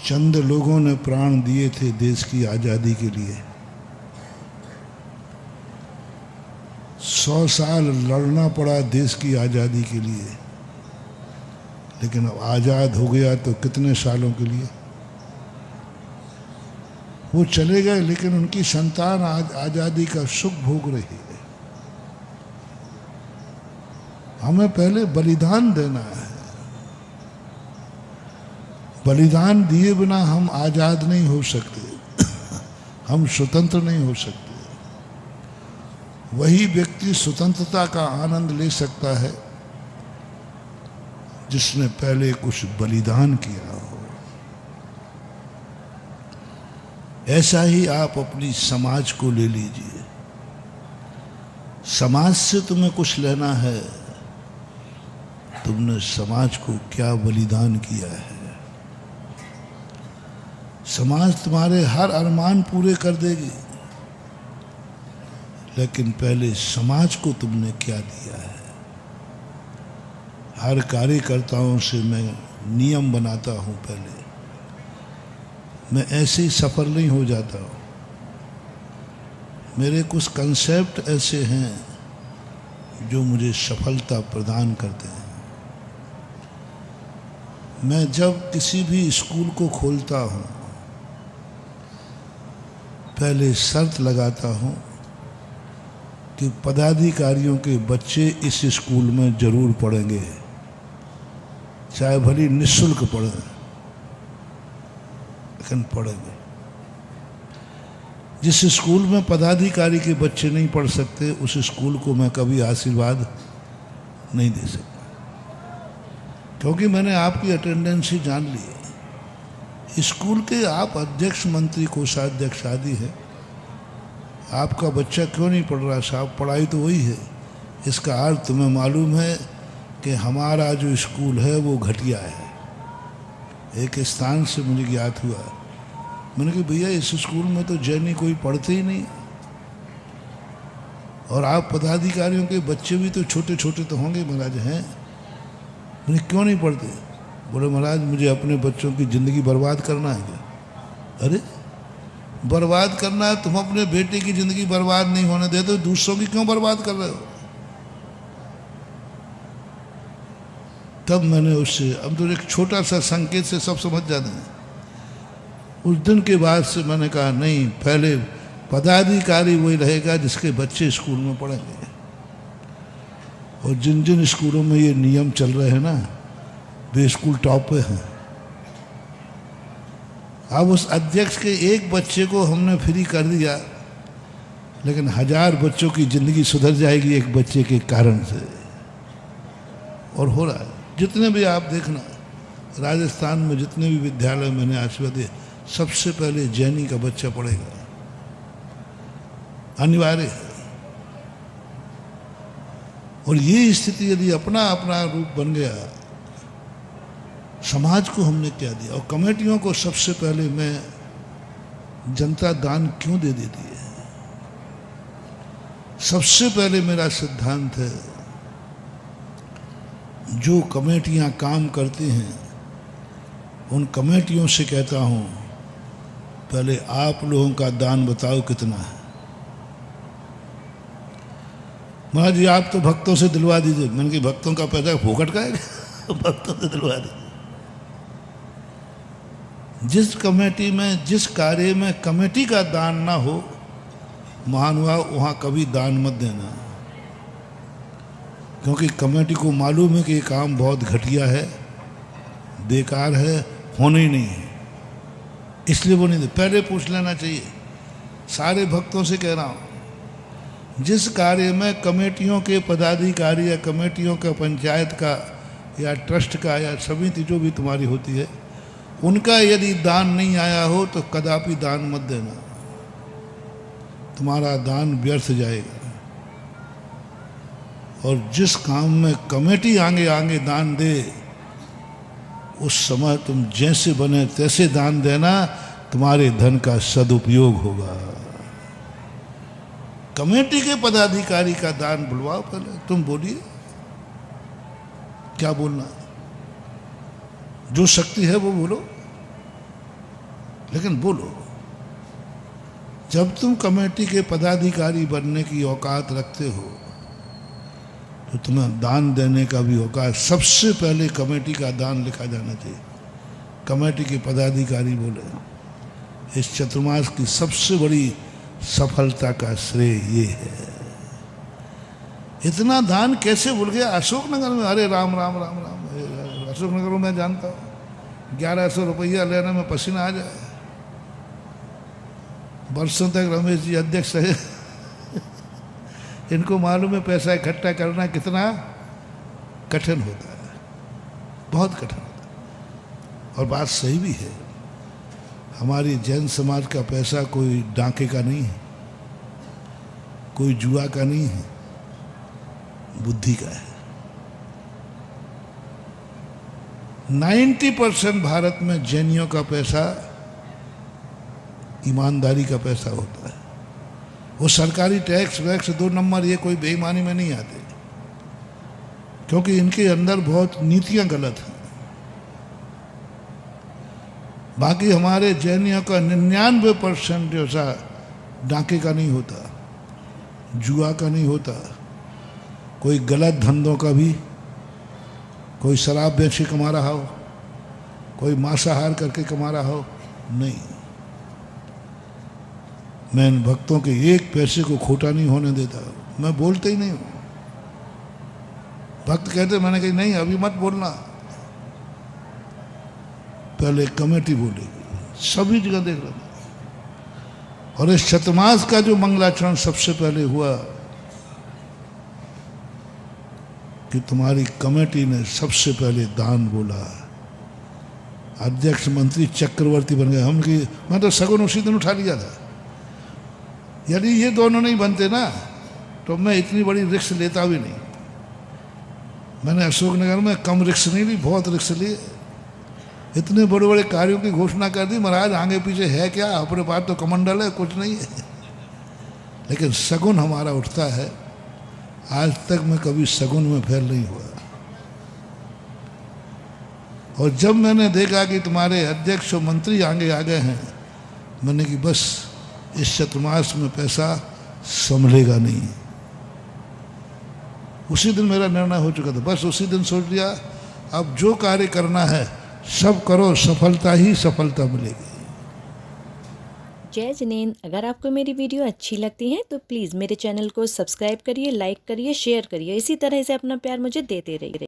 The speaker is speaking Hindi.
चंद लोगों ने प्राण दिए थे देश की आज़ादी के लिए। 100 साल लड़ना पड़ा देश की आज़ादी के लिए, लेकिन अब आज़ाद हो गया तो कितने सालों के लिए। वो चले गए, लेकिन उनकी संतान आज आज़ादी का सुख भोग रही है। हमें पहले बलिदान देना है। बलिदान दिए बिना हम आज़ाद नहीं हो सकते, हम स्वतंत्र नहीं हो सकते। वही व्यक्ति स्वतंत्रता का आनंद ले सकता है जिसने पहले कुछ बलिदान किया हो। ऐसा ही आप अपनी समाज को ले लीजिए। समाज से तुम्हें कुछ लेना है, तुमने समाज को क्या बलिदान किया है। समाज तुम्हारे हर अरमान पूरे कर देगी, लेकिन पहले समाज को तुमने क्या दिया है। हर कार्यकर्ताओं से मैं नियम बनाता हूँ, पहले मैं ऐसे ही सफल नहीं हो जाता हूँ। मेरे कुछ कंसेप्ट ऐसे हैं जो मुझे सफलता प्रदान करते हैं। मैं जब किसी भी स्कूल को खोलता हूँ, पहले शर्त लगाता हूँ कि पदाधिकारियों के बच्चे इस स्कूल में जरूर पढ़ेंगे, चाहे भली निःशुल्क पढ़ें, लेकिन पढ़ेंगे। जिस स्कूल में पदाधिकारी के बच्चे नहीं पढ़ सकते, उस स्कूल को मैं कभी आशीर्वाद नहीं दे सकता, क्योंकि मैंने आपकी अटेंडेंस ही जान ली है। स्कूल के आप अध्यक्ष, मंत्री, कोषाध्यक्ष आदि है, आपका बच्चा क्यों नहीं पढ़ रहा साहब? पढ़ाई तो वही है। इसका अर्थ तुम्हें मालूम है कि हमारा जो स्कूल है वो घटिया है। एक स्थान से मुझे ज्ञात हुआ, मैंने कहा भैया इस स्कूल में तो जैनी कोई पढ़ते ही नहीं, और आप पदाधिकारियों के बच्चे भी तो छोटे छोटे तो होंगे महाराज हैं। मैंने क्यों नहीं पढ़ते? बोले महाराज मुझे अपने बच्चों की ज़िंदगी बर्बाद करना है क्या? अरे बर्बाद करना है, तुम अपने बेटे की ज़िंदगी बर्बाद नहीं होने देते हो, दूसरों की क्यों बर्बाद कर रहे हो? तब मैंने उससे, अब तो एक छोटा सा संकेत से सब समझ जाते हैं। उस दिन के बाद से मैंने कहा नहीं, पहले पदाधिकारी वही रहेगा जिसके बच्चे स्कूल में पढ़ेंगे। और जिन जिन स्कूलों में ये नियम चल रहे हैं ना, वे स्कूल टॉप पे हैं। अब उस अध्यक्ष के एक बच्चे को हमने फ्री कर दिया, लेकिन 1000 बच्चों की ज़िंदगी सुधर जाएगी एक बच्चे के कारण से। और हो रहा है। जितने भी आप देखना, राजस्थान में जितने भी विद्यालय मैंने आशीर्वाद दिए, सबसे पहले जैनी का बच्चा पढ़ेगा, अनिवार्य है। और ये स्थिति यदि अपना अपना रूप बन गया, समाज को हमने क्या दिया। और कमेटियों को सबसे पहले मैं, जनता दान क्यों दे देती है? सबसे पहले मेरा सिद्धांत है, जो कमेटियां काम करती हैं उन कमेटियों से कहता हूं, पहले आप लोगों का दान बताओ कितना है। महाराज जी आप तो भक्तों से दिलवा दीजिए। मैंने कहा भक्तों का पैसा फोकट का है? भक्तों से दिलवा दीजिए। जिस कमेटी में, जिस कार्य में कमेटी का दान ना हो, महानुभाव वहाँ कभी दान मत देना, क्योंकि कमेटी को मालूम है कि ये काम बहुत घटिया है, बेकार है, होना ही नहीं है, इसलिए वो नहीं दे। पहले पूछ लेना चाहिए। सारे भक्तों से कह रहा हूँ, जिस कार्य में कमेटियों के पदाधिकारी या कमेटियों का, पंचायत का या ट्रस्ट का या समिति जो भी तुम्हारी होती है, उनका यदि दान नहीं आया हो तो कदापि दान मत देना, तुम्हारा दान व्यर्थ जाएगा। और जिस काम में कमेटी आगे आगे दान दे, उस समय तुम जैसे बने तैसे दान देना, तुम्हारे धन का सदुपयोग होगा। कमेटी के पदाधिकारी का दान बुलवाओ, पहले तुम बोलिए क्या बोलना, जो शक्ति है वो बोलो। लेकिन बोलो, जब तुम कमेटी के पदाधिकारी बनने की औकात रखते हो तो तुम्हें दान देने का भी औकात, सबसे पहले कमेटी का दान लिखा जाना चाहिए। कमेटी के पदाधिकारी बोले इस चतुर्मास की सबसे बड़ी सफलता का श्रेय ये है। इतना दान कैसे भूल गया? अशोकनगर में, अरे राम राम राम राम, अशोकनगर में मैं जानता हूँ 1100 रुपया लेने में पसीना आ जाए। वर्षों तक रमेश जी अध्यक्ष है इनको मालूम है पैसा इकट्ठा करना कितना कठिन होता है, बहुत कठिन होता है। और बात सही भी है, हमारी जैन समाज का पैसा कोई डांके का नहीं है, कोई जुआ का नहीं है, बुद्धि का है। 90% भारत में जैनियों का पैसा ईमानदारी का पैसा होता है। वो सरकारी टैक्स वैक्स 2 नंबर ये कोई बेईमानी में नहीं आते, क्योंकि इनके अंदर बहुत नीतियां गलत हैं। बाकी हमारे जैनियों का 99% जैसा डांके का नहीं होता, जुआ का नहीं होता, कोई गलत धंधों का भी, कोई शराब बेच के कमा रहा हो, कोई मांसाहार करके कमा रहा हो, नहीं। मैं इन भक्तों के एक पैसे को खोटा नहीं होने देता, मैं बोलते ही नहीं हूँ। भक्त कहते, मैंने कही नहीं अभी मत बोलना, पहले कमेटी बोलेगी, सभी जगह देख रहा था। और इस चतुर्मास का जो मंगलाचरण सबसे पहले हुआ कि तुम्हारी कमेटी ने सबसे पहले दान बोला, अध्यक्ष मंत्री चक्रवर्ती बन गए। हम की मैं तो सगुन उसी दिन उठा लिया था। यदि ये दोनों नहीं बनते ना तो मैं इतनी बड़ी रिस्क लेता भी नहीं। मैंने अशोकनगर में कम रिस्क नहीं ली, बहुत रिस्क लिए। इतने बड़े बड़े कार्यों की घोषणा कर दी, महाराज आगे पीछे है क्या, अपने पास तो कमंडल है, कुछ नहीं है। लेकिन सगुन हमारा उठता है। आज तक मैं कभी सगुन में फेल नहीं हुआ। और जब मैंने देखा कि तुम्हारे अध्यक्ष और मंत्री आगे आ गए हैं, मैंने कि बस इस चतुर्मास में पैसा संभलेगा नहीं। उसी दिन मेरा निर्णय हो चुका था, बस उसी दिन सोच लिया अब जो कार्य करना है सब करो, सफलता ही सफलता मिलेगी। जय जिनेंद्र। अगर आपको मेरी वीडियो अच्छी लगती है तो प्लीज़ मेरे चैनल को सब्सक्राइब करिए, लाइक करिए, शेयर करिए। इसी तरह से अपना प्यार मुझे देते रहिए।